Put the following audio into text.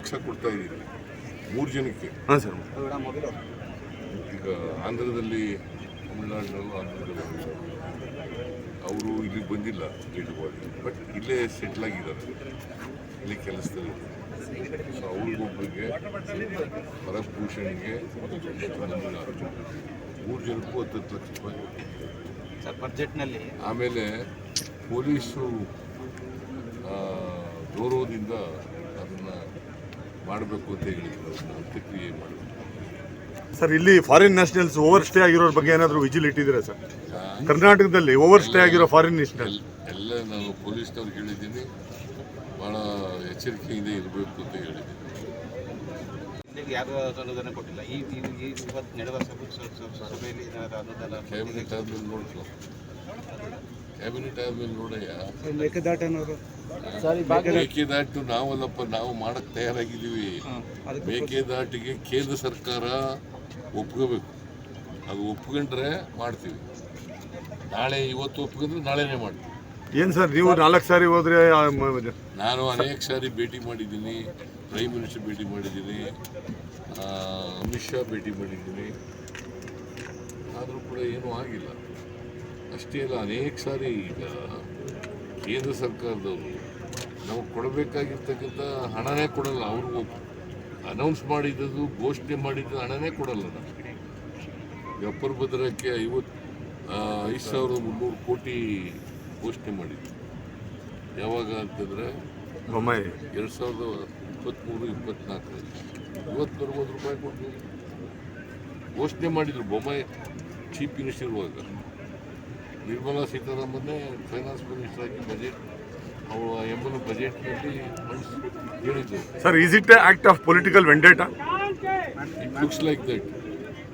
ಲಕ್ಷ ಕೊಡ್ತಾ ಇದ್ದೀವಿ 3 ಜನಕ್ಕೆ. ಹಾಂ ಸರ್. ಈಗ ಆಂಧ್ರದಲ್ಲಿ, ತಮಿಳುನಾಡಿನಲ್ಲೂ ಆಂಧ್ರದಲ್ಲಿ ಅವರು ಇಲ್ಲಿ ಬಂದಿಲ್ಲ ಗೆಲ್ಲುವಾಗಿ, ಬಟ್ ಇಲ್ಲೇ ಸೆಟ್ಲ್ ಆಗಿದ್ದಾರೆ, ಇಲ್ಲಿ ಕೆಲಸದಲ್ಲಿ. ಸೊ ಅವ್ರಿಗೊಬ್ಬರಿಗೆ ಭರತ್ಭೂಷಣ್ಗೆ 3 ಜನಕ್ಕೂ 10 ಲಕ್ಷ ರೂಪಾಯಿ ಬಜೆಟ್ನಲ್ಲಿ. ಆಮೇಲೆ ಪೊಲೀಸು ಗೌರವದಿಂದ ಅದನ್ನು ಮಾಡಬೇಕು ಅಂತ ಹೇಳಿದ್ರು, ಅದನ್ನು ಅಂತ್ಯಕ್ರಿಯೆ ಮಾಡಬೇಕು. ಸರ್, ಇಲ್ಲಿ ಫಾರಿನ್ ನ್ಯಾಷನಲ್ಸ್ ಓವರ್ ಸ್ಟೇ ಆಗಿರೋರ ಬಗ್ಗೆ ಏನಾದರೂ ವಿಜಿಲ್ ಇಟ್ಟಿದ್ದೀರಾ ಸರ್? ಕರ್ನಾಟಕದಲ್ಲಿ ಓವರ್ ಸ್ಟೇ ಆಗಿರೋ ಫಾರಿನ್ ನ್ಯಾಷನಲ್ ಎಲ್ಲ ನಾನು ಪೊಲೀಸ್ನವ್ರಿಗೆ ಹೇಳಿದ್ದೀನಿ, ಭಾಳ ಎಚ್ಚರಿಕೆಯಿಂದ ಇರಬೇಕು ಅಂತ ಹೇಳಿದ್ದೀನಿ. ಯಾರು ಅನುದಾನ ಕೊಟ್ಟಿಲ್ಲ. ಇವತ್ತು ನಡೆದ ಸಭೆಯಲ್ಲಿ ಅನುದಾನ ಕ್ಯಾಬಿನೆಟ್ ಆದ್ಮೇಲೆ ನೋಡ್ಕೊ, ಕ್ಯಾಬಿನೆಟ್ ಆದ್ಮೇಲೆ ನೋಡಯ್ಯ. ಮೇಕೆದಾಟು ನಾವಲ್ಲಪ್ಪ, ನಾವು ಮಾಡಕ್ಕೆ ತಯಾರಾಗಿದ್ದೀವಿ. ಮೇಕೆದಾಟಿಗೆ ಕೇಂದ್ರ ಸರ್ಕಾರ ಒಪ್ಕೋಬೇಕು, ಅದು ಒಪ್ಕೊಂಡ್ರೆ ಮಾಡ್ತೀವಿ. ಇವತ್ತು ಒಪ್ಕೊಂಡ್ರೆ ನಾಳೆನೇ ಮಾಡ್ತೀವಿ. ಏನು ಸರ್, ನೀವು 4 ಸಾರಿ ಹೋದ್ರೆ? ನಾನು ಅನೇಕ ಸಾರಿ ಭೇಟಿ ಮಾಡಿದ್ದೀನಿ, ಪ್ರೈಮ್ ಮಿನಿಸ್ಟರ್ ಭೇಟಿ ಮಾಡಿದ್ದೀನಿ, ಅಮಿತ್ ಶಾ ಭೇಟಿ ಮಾಡಿದ್ದೀನಿ, ಆದರೂ ಕೂಡ ಏನೂ ಆಗಿಲ್ಲ. ಅಷ್ಟೇ ಅಲ್ಲ, ಅನೇಕ ಸಾರಿ ಈಗ ಕೇಂದ್ರ ಸರ್ಕಾರದವರು ನಾವು ಕೊಡಬೇಕಾಗಿರ್ತಕ್ಕಂಥ ಹಣನೇ ಕೊಡಲ್ಲ. ಅವ್ರಿಗೂ ಅನೌನ್ಸ್ ಮಾಡಿದ್ದು, ಘೋಷಣೆ ಮಾಡಿದ್ದು ಹಣನೇ ಕೊಡಲ್ಲ ನಮಗೆ. ಅಪ್ಪರ್ ಭದ್ರಕ್ಕೆ 5,300 ಕೋಟಿ ಘೋಷಣೆ ಮಾಡಿದ್ದು. ಯಾವಾಗ ಅಂತಂದರೆ 2023-24 ಇವತ್ತು ₹1 ಕೊಟ್ಟು ಘೋಷಣೆ ಮಾಡಿದ್ರು. ಬೊಮ್ಮಾಯಿ ಚೀಫ್ ಮಿನಿಸ್ಟರ್ ಇರುವಾಗ ನಿರ್ಮಲಾ ಸೀತಾರಾಮನ್ನೇ ಫೈನಾನ್ಸ್ ಮಿನಿಸ್ಟರ್ ಆಗಿ ಬಜೆಟ್ ಬಜೆಟ್ನಲ್ಲಿ ಹೇಳಿದ್ರು. Sir, is it act of political vendetta? It looks like that.